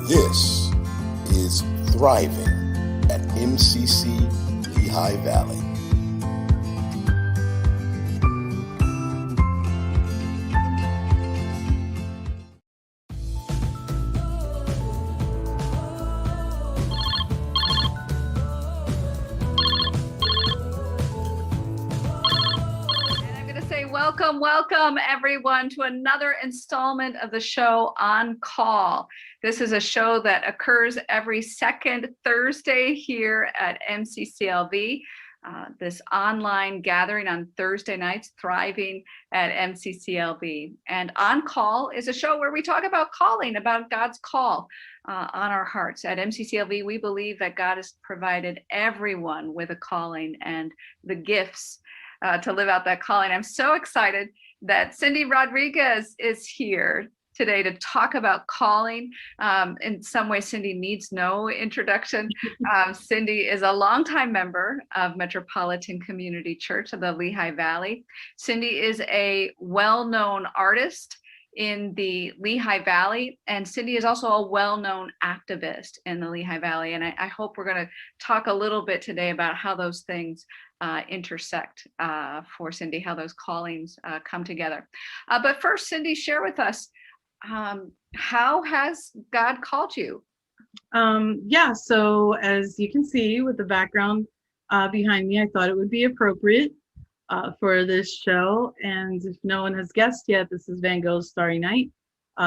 This is Thriving at MCC Lehigh Valley. Welcome everyone to another installment of the show On Call. This is a show that occurs every second Thursday here at MCCLV. This online gathering on Thursday nights, Thriving at MCCLV. And On Call is a show where we talk about calling, about God's call on our hearts. At MCCLV, we believe that God has provided everyone with a calling and the gifts to live out that calling. I'm so excited that Cynthia Rodriguez is here today to talk about calling. In some way, Cindy needs no introduction. Cindy is a longtime member of Metropolitan Community Church of the Lehigh Valley. Cindy is a well-known artist in the Lehigh Valley, and Cindy is also a well-known activist in the Lehigh Valley. And I hope we're going to talk a little bit today about how those things intersect for Cindy, how those callings come together. But first, Cindy, share with us, how has God called you? So as you can see with the background behind me, I thought it would be appropriate for this show. And if no one has guessed yet, this is Van Gogh's Starry Night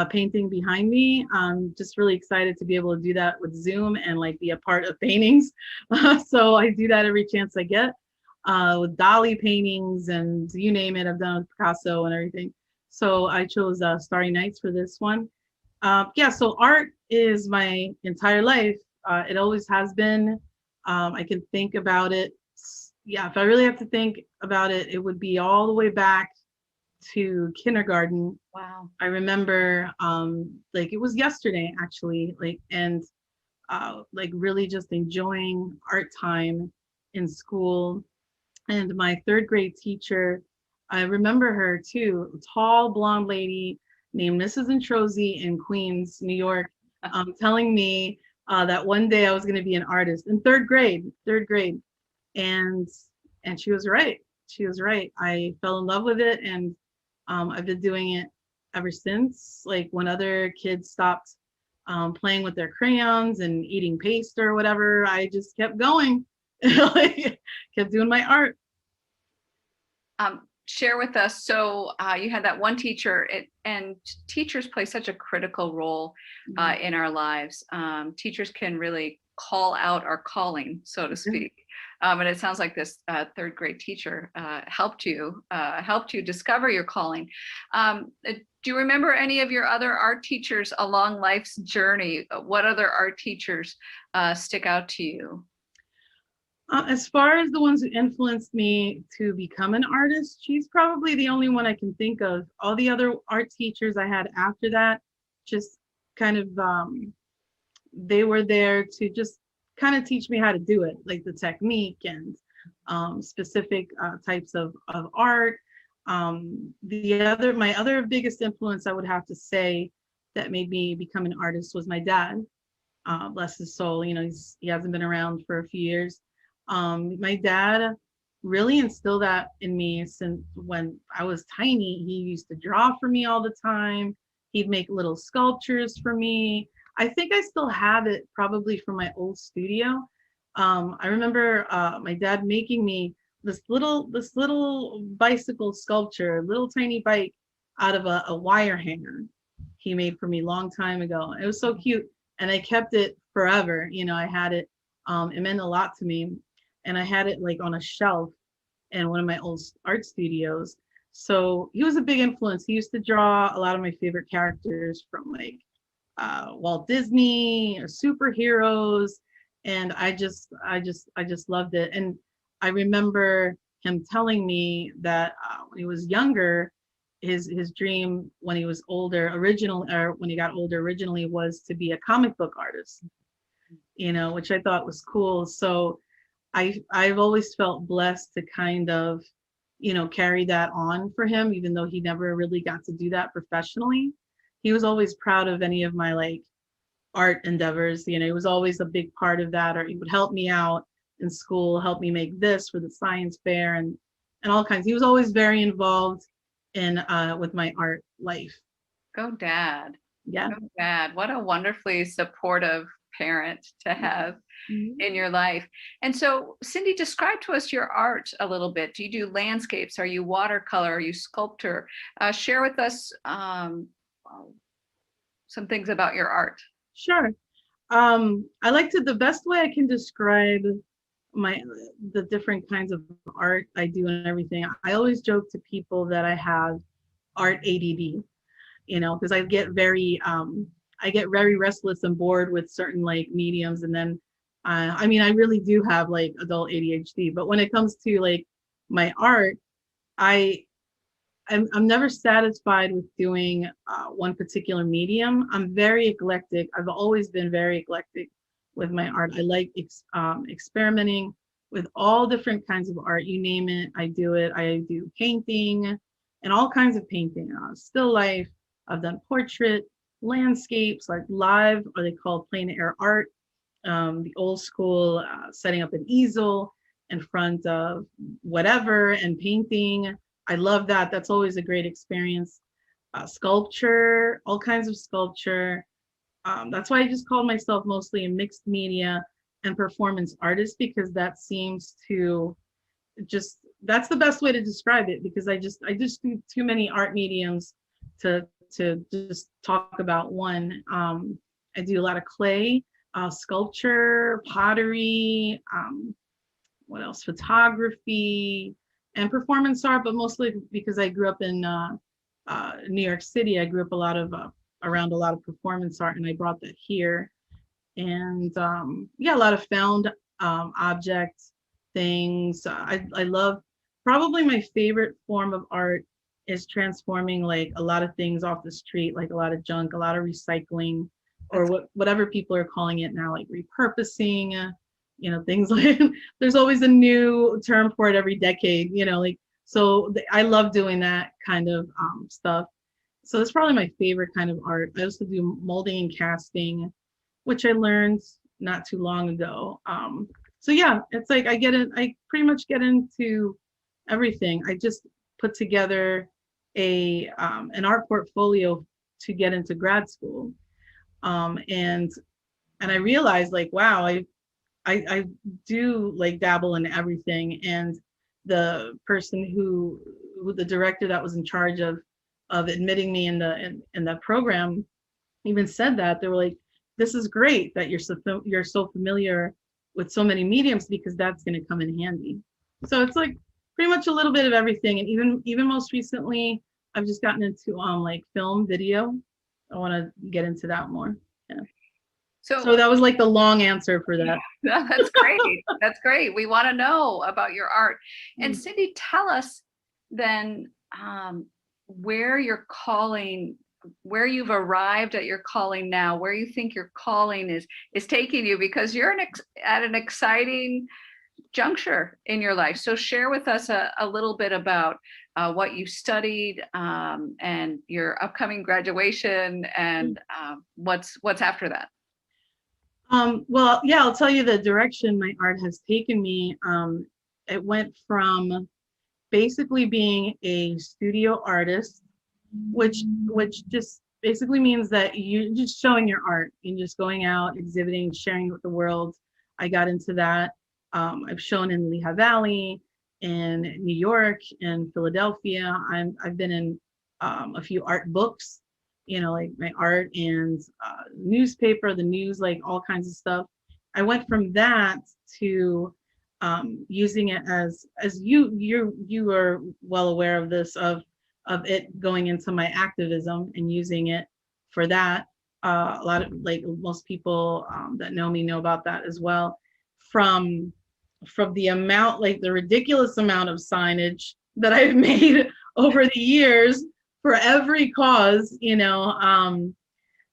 painting behind me. I'm just really excited to be able to do that with Zoom and like be a part of paintings. So I do that every chance I get with Dali paintings and you name it. I've done it with Picasso and everything. So I chose Starry Nights for this one. So art is my entire life. It always has been. I can think about it. If I really have to think about it, it would be all the way back to kindergarten. Wow. I remember like it was yesterday actually, and really just enjoying art time in school. And my third grade teacher, I remember her too, a tall blonde lady named Mrs. Introsi in Queens, New York, telling me that one day I was going to be an artist in third grade. And she was right. I fell in love with it, and I've been doing it ever since. Like when other kids stopped playing with their crayons and eating paste or whatever, I just kept going. Kept doing my art. Share with us. So you had that one teacher, and teachers play such a critical role in our lives. Teachers can really call out our calling, so to speak. And it sounds like this third grade teacher helped you discover your calling. Do you remember any of your other art teachers along life's journey? What other art teachers stick out to you? As far as the ones who influenced me to become an artist, she's probably the only one I can think of. All the other art teachers I had after that, just kind of, they were there to just kind of teach me how to do it, like the technique and specific types of art. My other biggest influence, I would have to say, that made me become an artist was my dad. Bless his soul. You know, he hasn't been around for a few years. My dad really instilled that in me since when I was tiny. He used to draw for me all the time. He'd make little sculptures for me. I think I still have it probably from my old studio. I remember my dad making me this little bicycle sculpture, little tiny bike out of a wire hanger he made for me a long time ago. It was so cute, and I kept it forever. You know, I had it. It meant a lot to me. And I had it like on a shelf in one of my old art studios. So he was a big influence. He used to draw a lot of my favorite characters from like Walt Disney or superheroes. And I just loved it. And I remember him telling me that when he was younger, his dream when he was older, when he got older originally, was to be a comic book artist, you know, which I thought was cool. So I've always felt blessed to kind of, you know, carry that on for him, even though he never really got to do that professionally. He was always proud of any of my like art endeavors. You know, he was always a big part of that, or he would help me out in school, help me make this for the science fair and all kinds. He was always very involved in with my art life. Go dad. Yeah. Go dad. What a wonderfully supportive parent to have in your life. And so, Cindy, describe to us your art a little bit. Do you do landscapes? Are you watercolor? Are you sculptor? Share with us some things about your art. Sure. I like to, the best way I can describe the different kinds of art I do and everything, I always joke to people that I have art ADD, you know, because I get very restless and bored with certain like mediums. And then I mean, I really do have like adult ADHD, but when it comes to like my art, I'm never satisfied with doing one particular medium. I'm very eclectic. I've always been very eclectic with my art. I like experimenting with all different kinds of art. You name it, I do it. I do painting and all kinds of painting, still life. I've done portrait, landscapes, like live, or they call plein air art. The old school, setting up an easel in front of whatever and painting. I love that. That's always a great experience. Sculpture, all kinds of sculpture. That's why I just call myself mostly a mixed media and performance artist, because that seems to that's the best way to describe it, because I just do too many art mediums to just talk about one. I do a lot of clay, sculpture, pottery, what else? Photography and performance art, but mostly because I grew up in New York City. I grew up around a lot of performance art, and I brought that here. And yeah, a lot of found object things. I love, probably my favorite form of art is transforming like a lot of things off the street, like a lot of junk, a lot of recycling, or whatever people are calling it now, like repurposing. You know, things like there's always a new term for it every decade, you know, like, so I love doing that kind of stuff. So that's probably my favorite kind of art. I also do molding and casting, which I learned not too long ago. So yeah, it's like I pretty much get into everything. I just put together an art portfolio to get into grad school. And I realized, like, wow, I do like dabble in everything. And the person who the director that was in charge of admitting me in the program even said that. They were like, this is great that you're so familiar with so many mediums, because that's going to come in handy. So it's like pretty much a little bit of everything. And even most recently, I've just gotten into like film, video. I want to get into that more. Yeah. So that was like the long answer for that. Yeah, that's great. That's great. We want to know about your art. And Cindy, tell us then where you've arrived at your calling now, where you think your calling is taking you, because you're at an exciting juncture in your life. So share with us a little bit about what you studied and your upcoming graduation and what's after that. Well, yeah, I'll tell you the direction my art has taken me. It went from basically being a studio artist, which just basically means that you're just showing your art and just going out, exhibiting, sharing it with the world. I got into that. I've shown in Lehigh Valley, in New York, and Philadelphia. I've been in a few art books, you know, like my art and newspaper, the news, like all kinds of stuff. I went from that to using it as you are well aware of this, of it going into my activism and using it for that. A lot of, like, most people that know me know about that as well. From the amount, like the ridiculous amount of signage that I've made over the years for every cause, you know,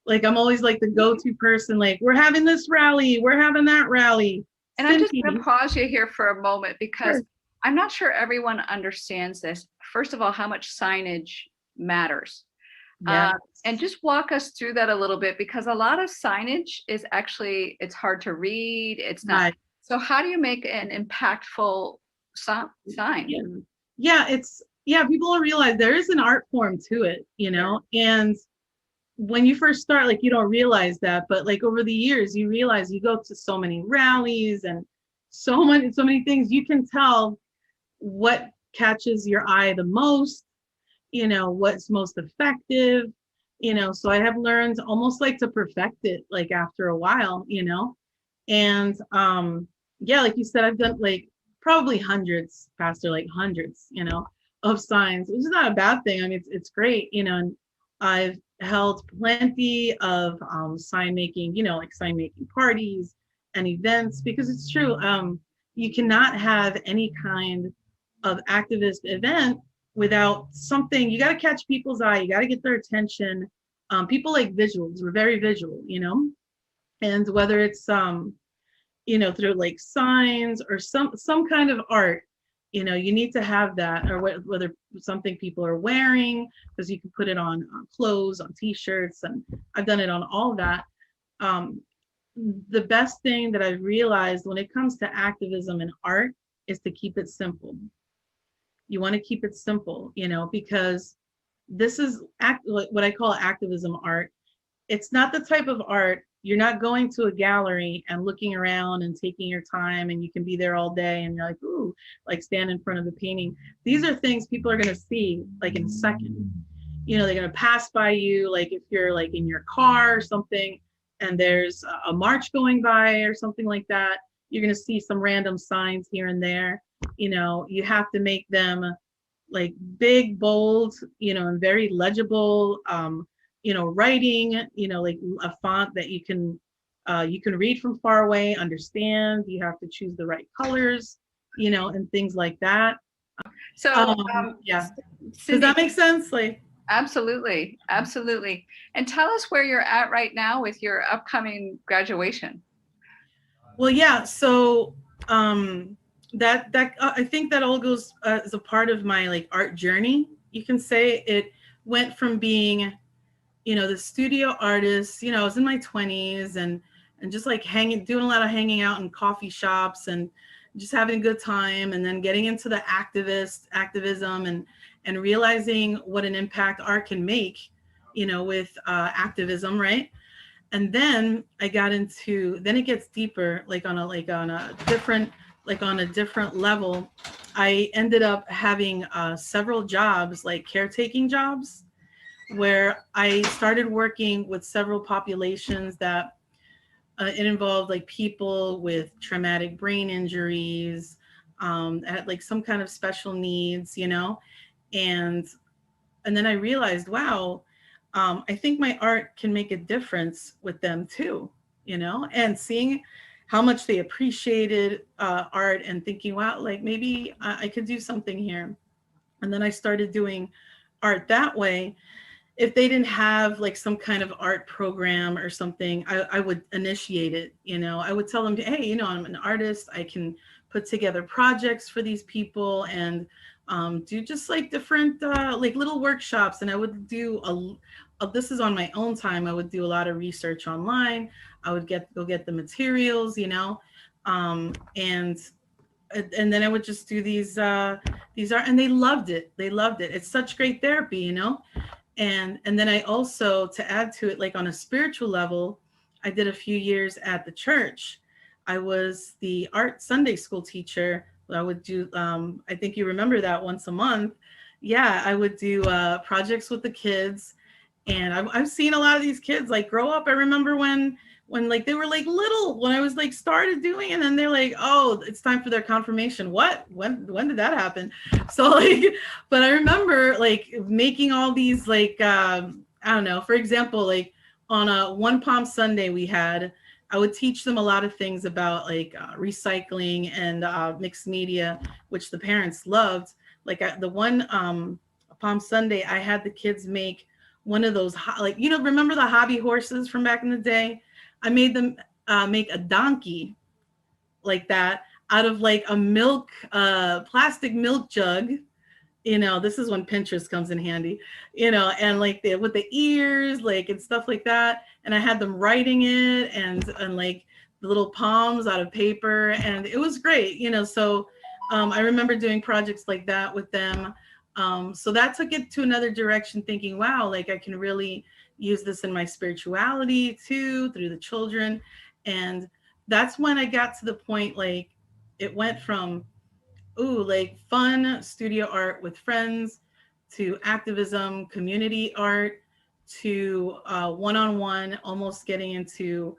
like I'm always like the go-to person, like, we're having this rally, we're having that rally. And I'm just going to pause you here for a moment, because Sure. I'm not sure everyone understands this. First of all, how much signage matters. Yeah. And just walk us through that a little bit, because a lot of signage is actually, it's hard to read. It's not. Right. So how do you make an impactful sign? Yeah. Yeah, people don't realize there is an art form to it, and when you first start, like, you don't realize that, but like over the years, you realize you go to so many rallies and so many things. You can tell what catches your eye the most, what's most effective, so I have learned almost like to perfect it, like after a while, and yeah, like you said, I've done like probably hundreds, Pastor, like hundreds, of signs, which is not a bad thing. I mean, it's great, and I've held plenty of sign making, like sign making parties and events, because it's true. You cannot have any kind of activist event without something. You got to catch people's eye. You got to get their attention. People like visuals. We're very visual, and whether it's through like signs or some kind of art, you need to have that, or whether something people are wearing, because you can put it on clothes, on t-shirts, and I've done it on all of that. The best thing that I've realized when it comes to activism and art is to keep it simple. You want to keep it simple, because this is what I call activism art. It's not the type of art, you're not going to a gallery and looking around and taking your time, and you can be there all day and you're like, ooh, like stand in front of the painting. These are things people are going to see like in a second. They're going to pass by you, like if you're like in your car or something and there's a march going by or something like that, you're going to see some random signs here and there. You have to make them like big, bold, and very legible, writing, like a font that you can read from far away, understand. You have to choose the right colors, and things like that. So yeah. Cindy, does that make sense? Like, absolutely. And tell us where you're at right now with your upcoming graduation. Well, yeah. So that I think that all goes as a part of my like art journey. You can say it went from being the studio artist, I was in my 20s and just like doing a lot of hanging out in coffee shops and just having a good time, and then getting into the activism and realizing what an impact art can make, with activism, right? And then I got into, then it gets deeper, like on a different level. I ended up having several jobs, like caretaking jobs, where I started working with several populations that it involved like people with traumatic brain injuries, had like some kind of special needs, and then I realized, wow, I think my art can make a difference with them too, and seeing how much they appreciated art and thinking, wow, like maybe I could do something here. And then I started doing art that way. If they didn't have like some kind of art program or something, I would initiate it. I would tell them, hey, I'm an artist. I can put together projects for these people and do just like different like little workshops. And I would do this is on my own time. I would do a lot of research online. I would go get the materials, and then I would just do these art, and they loved it. It's such great therapy, And then I also, to add to it, like on a spiritual level, I did a few years at the church. I was the art Sunday school teacher. I would do, I think you remember that, once a month. Yeah, I would do projects with the kids. And I've seen a lot of these kids like grow up. I remember when like they were like little, when I was like started doing, and then they're like, oh, it's time for their confirmation. What? When did that happen? So like, but I remember like making all these like, I don't know, for example, like on a One Palm Sunday I would teach them a lot of things about like recycling and mixed media, which the parents loved. Like the one Palm Sunday, I had the kids make one of those, like, remember the hobby horses from back in the day? I made them make a donkey like that out of like a plastic milk jug, This is when Pinterest comes in handy, and like with the ears, like, and stuff like that. And I had them writing it and like the little palms out of paper, and it was great, so I remember doing projects like that with them. So that took it to another direction, thinking, wow, like I can really use this in my spirituality too, through the children. And that's when I got to the point, like, it went from, ooh, like fun studio art with friends to activism, community art, to one-on-one, almost getting into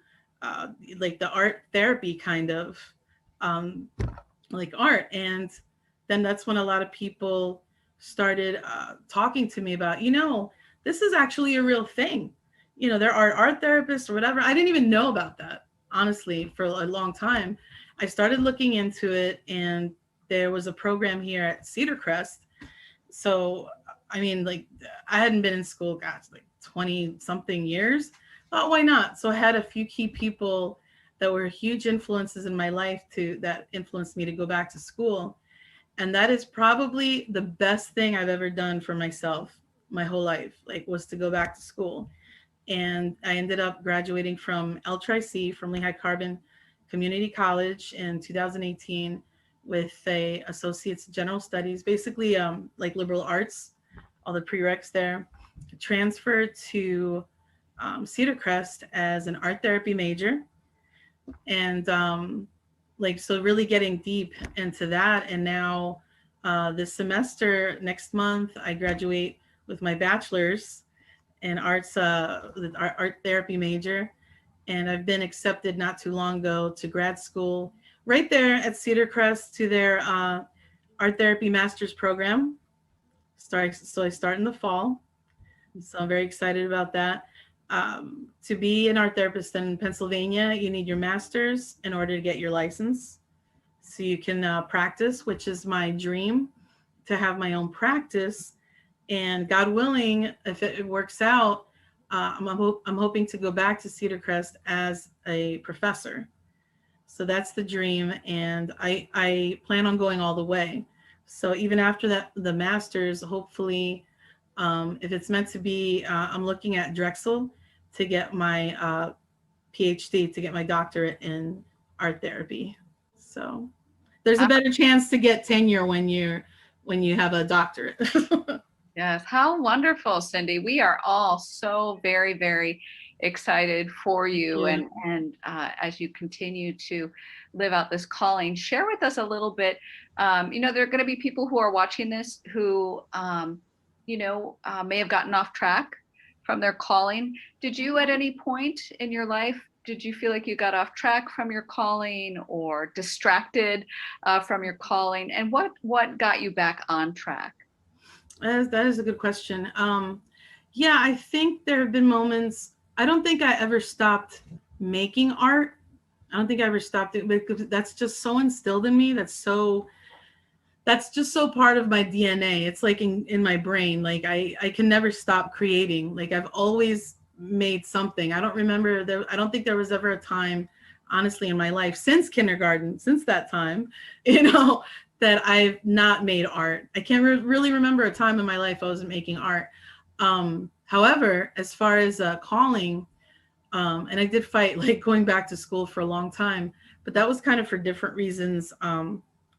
like the art therapy kind of like art. And then that's when a lot of people started talking to me about, this is actually a real thing. There are art therapists or whatever. I didn't even know about that, honestly, for a long time. I started looking into it, and there was a program here at Cedar Crest. So, I mean, like, I hadn't been in school, gosh, like 20 something years. Thought, why not? So I had a few key people that were huge influences in my life that influenced me to go back to school. And that is probably the best thing I've ever done for myself my whole life, like, was to go back to school. And I ended up graduating from L-Tri-C, from Lehigh Carbon Community College, in 2018 with a Associate's General Studies, basically like liberal arts, all the prereqs there. Transferred to Cedar Crest as an art therapy major. And so really getting deep into that. And now this semester, next month, I graduate with my bachelor's in arts, art therapy major. And I've been accepted not too long ago to grad school right there at Cedar Crest to their art therapy master's program. So I start in the fall. So I'm very excited about that. To be an art therapist in Pennsylvania, you need your master's in order to get your license. So you can practice, which is my dream, to have my own practice. And God willing, if it works out, I'm hoping to go back to Cedar Crest as a professor. So that's the dream. And I plan on going all the way. So even after that, the master's, hopefully, if it's meant to be, I'm looking at Drexel to get my PhD, to get my doctorate in art therapy. So there's a better chance to get tenure when you have a doctorate. Yes, how wonderful, Cindy. We are all so very, very excited for you. Yeah. And as you continue to live out this calling, share with us a little bit. There are going to be people who are watching this who, may have gotten off track from their calling. Did you at any point in your life, did you feel like you got off track from your calling or distracted from your calling? And what got you back on track? That is a good question. Yeah, I think there have been moments. I don't think I ever stopped making art. I don't think I ever stopped it, because that's just so instilled in me. That's just so part of my DNA. It's like in my brain. Like I can never stop creating. Like I've always made something. I don't think there was ever a time, honestly, in my life since kindergarten, since that time, that I've not made art. I can't really remember a time in my life I wasn't making art. However, as far as calling, and I did fight like going back to school for a long time, but that was kind of for different reasons.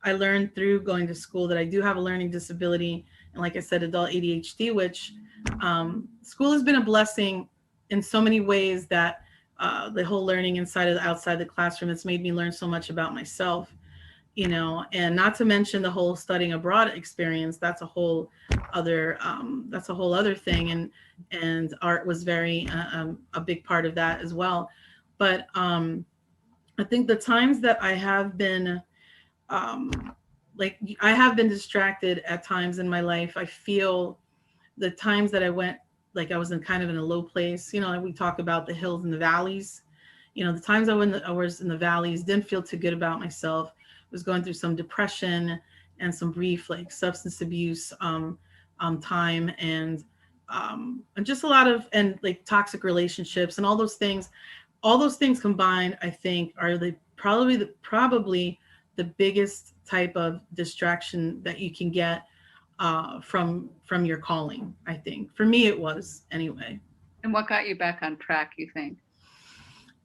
I learned through going to school that I do have a learning disability, and like I said, adult ADHD, which school has been a blessing in so many ways, that the whole learning outside the classroom, it's made me learn so much about myself. And not to mention the whole studying abroad experience. That's a whole other thing. And art was very a big part of that as well. But I think the times that I have been distracted at times in my life, I feel the times that I went, like I was in a low place, like we talk about the hills and the valleys, the times I was in the valleys, didn't feel too good about myself. Was going through some depression and some brief like substance abuse time, and just a lot of like toxic relationships and all those things combined, I think are probably the biggest type of distraction that you can get. from your calling. I think for me it was anyway. And what got you back on track, you think?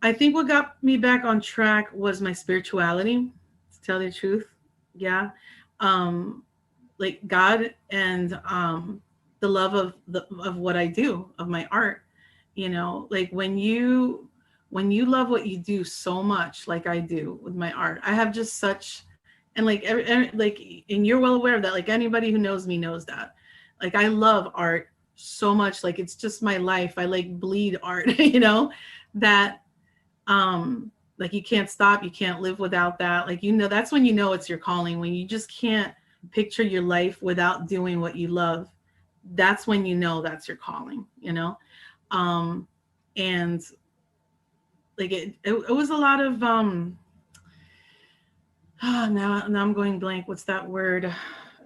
I think what got me back on track was my spirituality, to tell you the truth. Yeah. Um, like God and the love of what I do, of my art. Like when you love what you do so much, like I do with my art, I have just such, and like like, and you're well aware of that. Like anybody who knows me knows that. Like I love art so much. Like it's just my life. I like bleed art. That like you can't stop, you can't live without that. Like that's when it's your calling, when you just can't picture your life without doing what you love. That's when that's your calling. And like it was a lot of now I'm going blank. What's that word?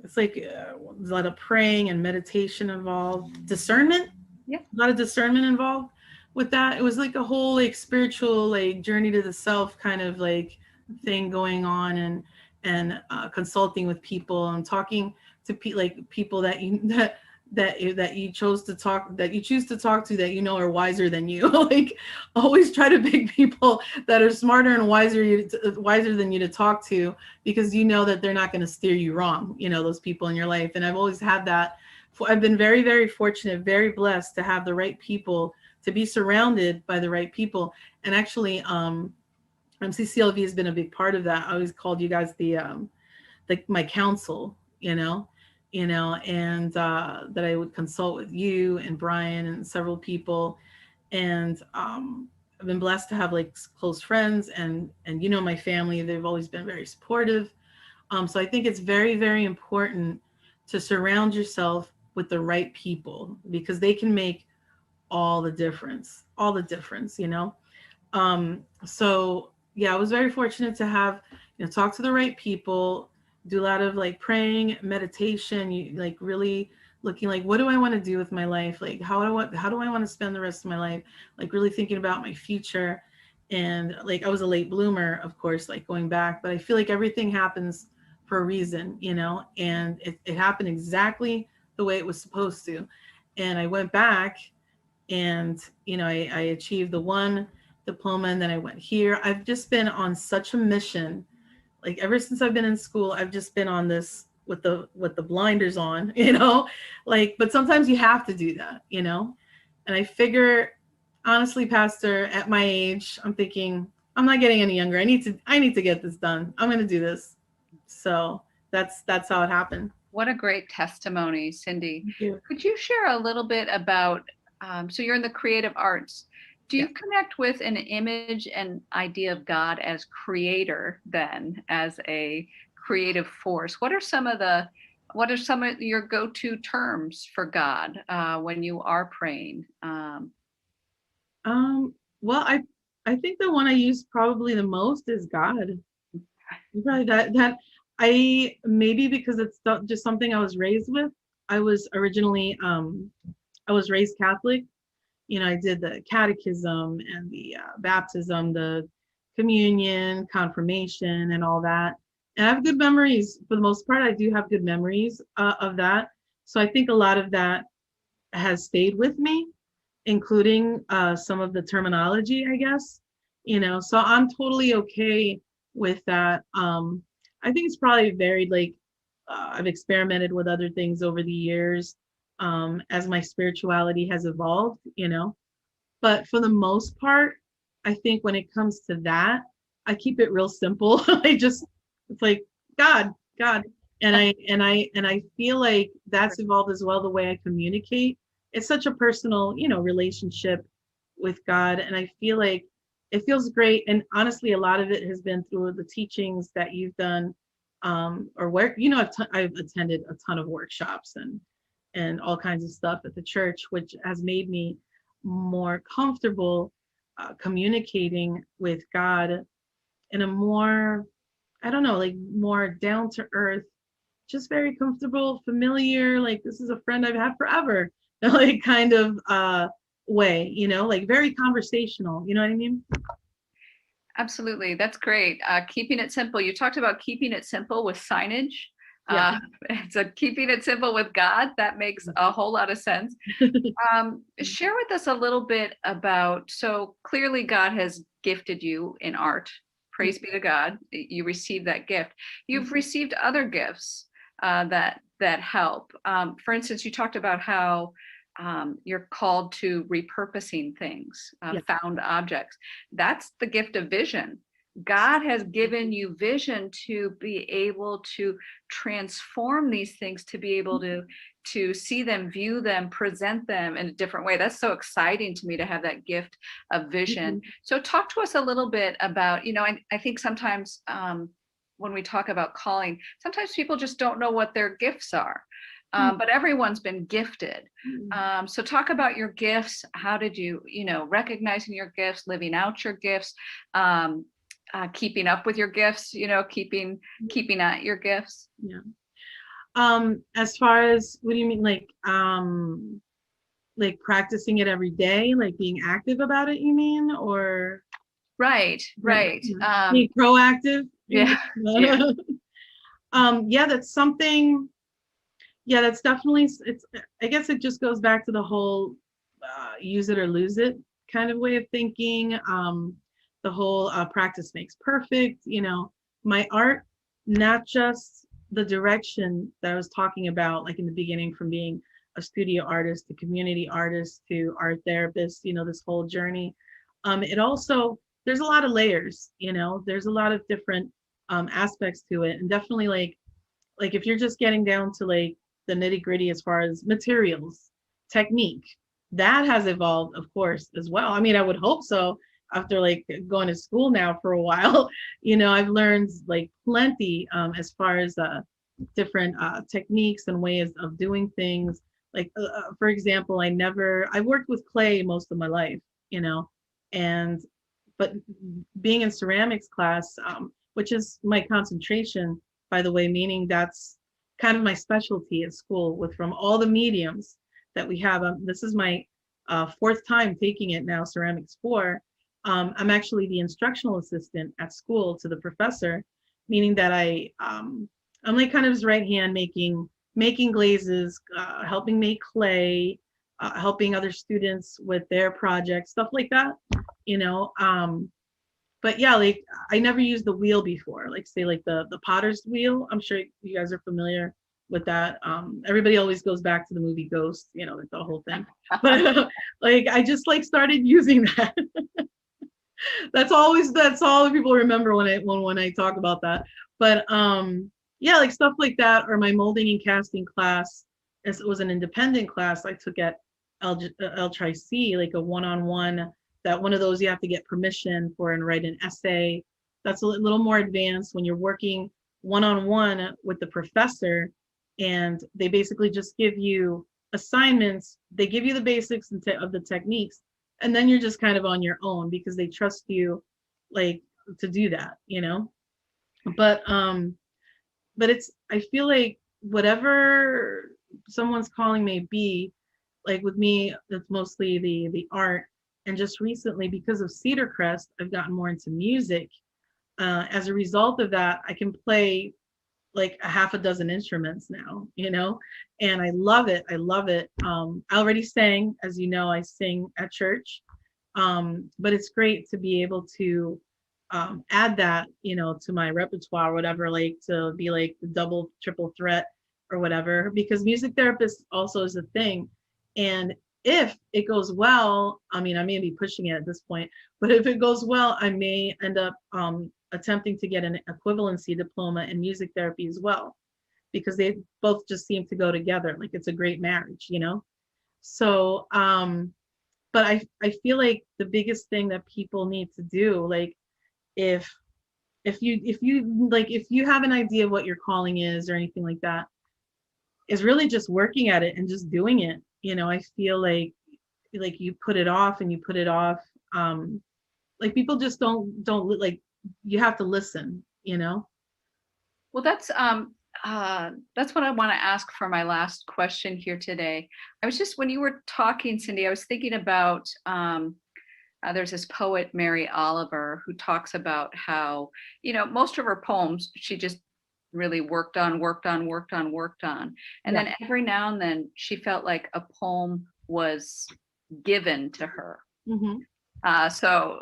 It's like a lot of praying and meditation involved, discernment. Yeah, a lot of discernment involved with that. It was like a whole like spiritual like journey to the self kind of like thing going on, and consulting with people and talking to people that you choose to talk to that are wiser than you. Like always try to pick people that are smarter and wiser than you to talk to, because that they're not going to steer you wrong, those people in your life. And I've always had that. I've been very, very fortunate, very blessed to have the right people, to be surrounded by the right people. And actually MCCLV has been a big part of that. I always called you guys my counsel, and that I would consult with you and Brian and several people. And I've been blessed to have like close friends, and my family, they've always been very supportive. So I think it's very, very important to surround yourself with the right people, because they can make all the difference. So yeah, I was very fortunate to have, talk to the right people, do a lot of like praying, meditation, like really looking like, what do I want to do with my life? Like, how do I want to spend the rest of my life? Like really thinking about my future. And like, I was a late bloomer, of course, like going back, but I feel like everything happens for a reason, and it happened exactly the way it was supposed to. And I went back and, I achieved the one diploma, and then I went here. I've just been on such a mission. Like ever since I've been in school, I've just been on this with the blinders on, like, but sometimes you have to do that, and I figure, honestly, Pastor, at my age, I'm thinking, I'm not getting any younger. I need to get this done. I'm going to do this. So that's how it happened. What a great testimony, Cindy. Thank you. Could you share a little bit about, so you're in the creative arts. Do you connect with an image and idea of God as creator, then, as a creative force? What are some of your go-to terms for God when you are praying? Well, I think the one I use probably the most is God. Right. That I, maybe because it's just something I was raised with. I was originally I was raised Catholic. I did the catechism and the baptism, the communion, confirmation, and all that. And I have good memories. For the most part, I do have good memories of that. So I think a lot of that has stayed with me, including some of the terminology, I guess. So I'm totally okay with that. I think it's probably varied. Like I've experimented with other things over the years as my spirituality has evolved, but for the most part, I think when it comes to that, I keep it real simple. It's like God, and I feel like that's evolved as well, the way I communicate. It's such a personal, relationship with God, and I feel like it feels great. And honestly, a lot of it has been through the teachings that you've done, or where, I've attended a ton of workshops and all kinds of stuff at the church, which has made me more comfortable communicating with God in a more, I don't know, like more down to earth, just very comfortable, familiar, like this is a friend I've had forever, like kind of way, like very conversational, you know what I mean? Absolutely. That's great. Keeping it simple. You talked about keeping it simple with signage. Yeah. So keeping it simple with God, that makes a whole lot of sense. Share with us a little bit about, so clearly God has gifted you in art. Praise be to God. You received that gift. You've received other gifts that help. For instance, you talked about how you're called to repurposing things, Yeah. found objects. That's the gift of vision. God has given you vision to be able to transform these things, to be able to see them, view them, present them in a different way. That's so exciting to me to have that gift of vision. So talk to us a little bit about, I think sometimes when we talk about calling, sometimes people just don't know what their gifts are. But everyone's been gifted. So talk about your gifts. How did you, recognizing your gifts, living out your gifts, keeping up with your gifts, keeping at your gifts. Yeah. As far as, what do you mean? Like practicing it every day, like being active about it, you mean? Or right. Being proactive. Yeah. Yeah, that's something. Yeah, that's definitely, I guess it just goes back to the whole use it or lose it kind of way of thinking. The whole practice makes perfect. My art, not just the direction that I was talking about, like in the beginning, from being a studio artist to community artist to art therapist, this whole journey. It also, there's a lot of layers, there's a lot of different aspects to it. And definitely like if you're just getting down to like the nitty gritty as far as materials, technique, that has evolved, of course, as well. I mean, I would hope so. After like going to school now for a while, I've learned like plenty as far as different techniques and ways of doing things. Like, for example, I worked with clay most of my life, but being in ceramics class, which is my concentration, by the way, meaning that's kind of my specialty at school, from all the mediums that we have. This is my fourth time taking it now, ceramics 4. I'm actually the instructional assistant at school to the professor, meaning that I'm like kind of his right hand, making glazes, helping make clay, helping other students with their projects, stuff like that, But yeah, like I never used the wheel before, like say like the potter's wheel. I'm sure you guys are familiar with that. Everybody always goes back to the movie Ghost, like the whole thing. But like I just like started using that. That's all the people remember when I talk about that. But yeah, like stuff like that, or my molding and casting class, as it was an independent class I took at El Tri-C, like a one-on-one, that one of those you have to get permission for and write an essay. That's a little more advanced when you're working one-on-one with the professor, and they basically just give you assignments. They give you the basics of the techniques, and then you're just kind of on your own because they trust you like to do that, But I feel like whatever someone's calling may be, like with me, it's mostly the art. And just recently, because of Cedar Crest, I've gotten more into music. As a result of that, I can play like a half a dozen instruments now, and I love it. I already sang, as you know, I sing at church. But it's great to be able to add that, to my repertoire or whatever, like to be like the double, triple threat or whatever, because music therapist also is a thing. And if it goes well, I mean, I may be pushing it at this point, but if it goes well, I may end up attempting to get an equivalency diploma in music therapy as well, because they both just seem to go together. Like it's a great marriage, So, but I feel like the biggest thing that people need to do, like if you have an idea of what your calling is or anything like that, is really just working at it and just doing it. I feel like you put it off and you put it off. Like people just don't like, you have to listen, Well, that's what I want to ask for my last question here today. I was just, when you were talking, Cindy, I was thinking about there's this poet, Mary Oliver, who talks about how, most of her poems, she just really worked on. And then every now and then she felt like a poem was given to her. So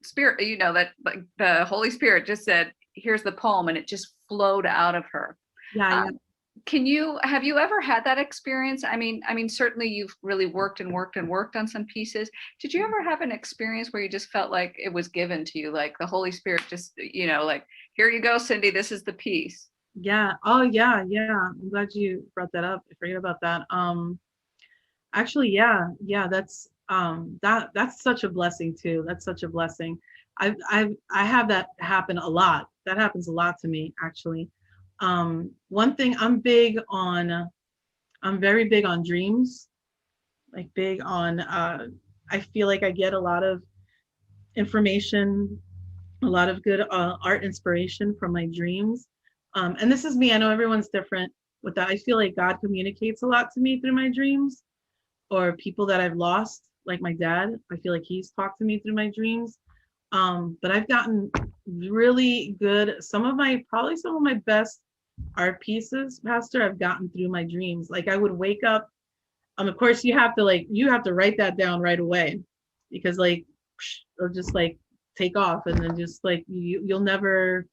Spirit, that like the Holy Spirit just said, here's the poem, and it just flowed out of her. Yeah. Have you ever had that experience? I mean, certainly you've really worked on some pieces. Did you ever have an experience where you just felt like it was given to you, like the Holy Spirit just, like, here you go, Cindy, this is the piece? Yeah. Oh, yeah. I'm glad you brought that up. I forget about that. Actually, yeah. That's that's such a blessing too. That's such a blessing. I have that happen a lot. That happens a lot to me, actually. One thing I'm very big on dreams, like big on, I feel like I get a lot of information, a lot of good art inspiration from my dreams. And this is me. I know everyone's different with that. I feel like God communicates a lot to me through my dreams, or people that I've lost, like my dad. I feel like he's talked to me through my dreams. But I've gotten really good. Probably some of my best art pieces, Pastor, I've gotten through my dreams. Like I would wake up. Of course, you have to write that down right away, because like it'll just like take off, and then just like you'll never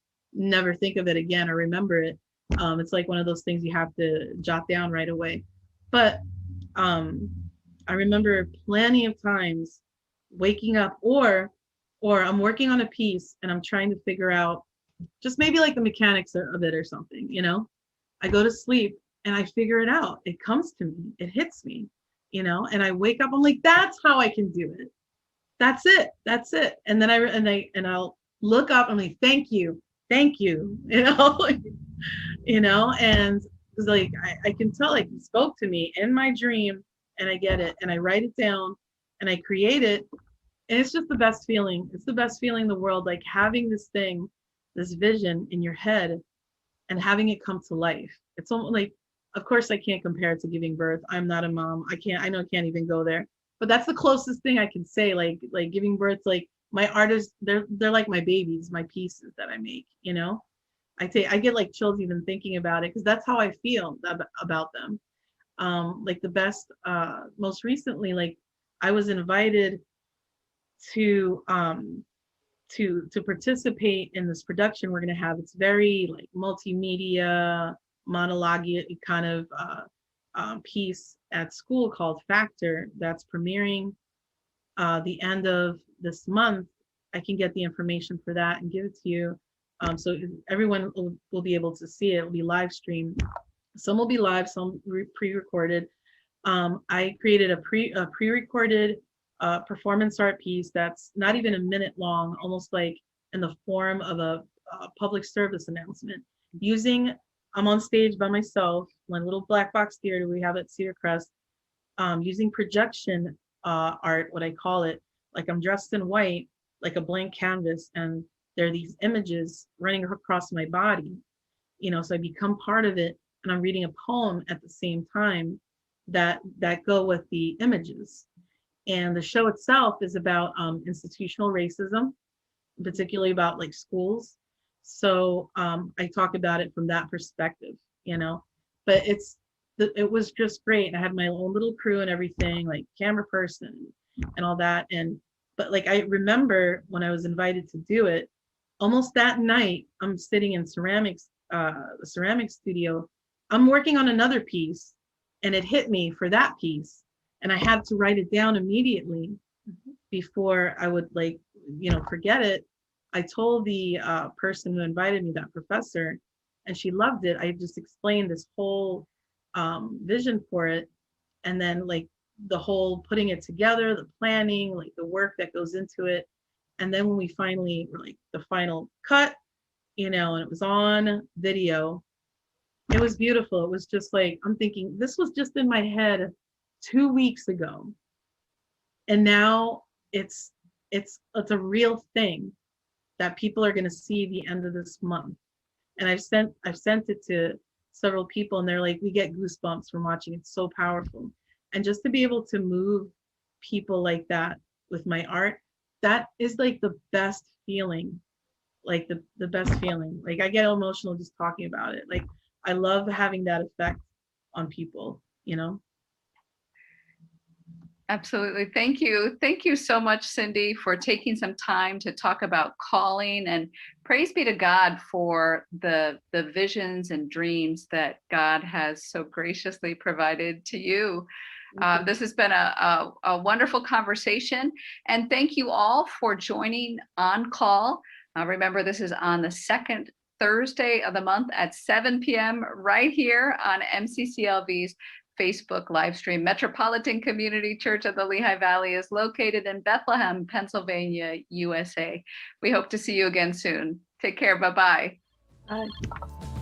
think of it again or remember it. It's like one of those things you have to jot down right away. But I remember plenty of times waking up, or I'm working on a piece and I'm trying to figure out just maybe like the mechanics of it or something, I go to sleep and I figure it out. It comes to me, it hits me, and I wake up, I'm like, that's how I can do it. That's it. And then I'll look up, I'm like, thank you, and it's like, I can tell, like, he spoke to me in my dream, and I get it, and I write it down, and I create it, and it's just the best feeling. It's the best feeling in the world, like having this vision in your head and having it come to life. It's almost like, of course, I can't compare it to giving birth. I'm not a mom. I know I can't even go there, but that's the closest thing I can say. Like giving birth, like my artists, they're like my babies, my pieces that I make, I get like chills even thinking about it, because that's how I feel about them. Like the best, most recently, like I was invited to participate in this production we're going to have. It's very like multimedia monologue kind of piece at school called Factor, that's premiering the end of this month. I can get the information for that and give it to you, so everyone will be able to see it. It'll be live streamed. Some will be live, some pre-recorded. I created a pre-recorded performance art piece that's not even a minute long, almost like in the form of a public service announcement. I'm on stage by myself, my little black box theater we have at Cedar Crest, using projection art, what I call it. Like I'm dressed in white, like a blank canvas, and there are these images running across my body, so I become part of it, and I'm reading a poem at the same time that go with the images. And the show itself is about institutional racism, particularly about like schools. So I talk about it from that perspective, but it was just great. I had my own little crew and everything, like camera person and all that. But like, I remember when I was invited to do it, almost that night, I'm sitting in the ceramic studio. I'm working on another piece, and it hit me for that piece. And I had to write it down immediately before I would forget it. I told the person who invited me, that professor, and she loved it. I just explained this whole vision for it. And then like the whole putting it together, the planning, like the work that goes into it. And then when we finally were like the final cut, and it was on video, it was beautiful. It was just like, I'm thinking, this was just in my head 2 weeks ago, and now it's a real thing that people are going to see the end of this month. And I've sent it to several people, and they're like, we get goosebumps from watching. It's so powerful. And just to be able to move people like that with my art, that is like the best feeling like the best feeling. Like I get emotional just talking about it. Like I love having that effect on people, you know? Absolutely. Thank you. Thank you so much, Cindy, for taking some time to talk about calling, and praise be to God for the visions and dreams that God has so graciously provided to you. This has been a wonderful conversation, and thank you all for joining On Call. Remember, this is on the second Thursday of the month at 7 p.m. right here on MCCLV's Facebook live stream. Metropolitan Community Church of the Lehigh Valley is located in Bethlehem, Pennsylvania, USA. We hope to see you again soon. Take care. Bye-bye. Bye.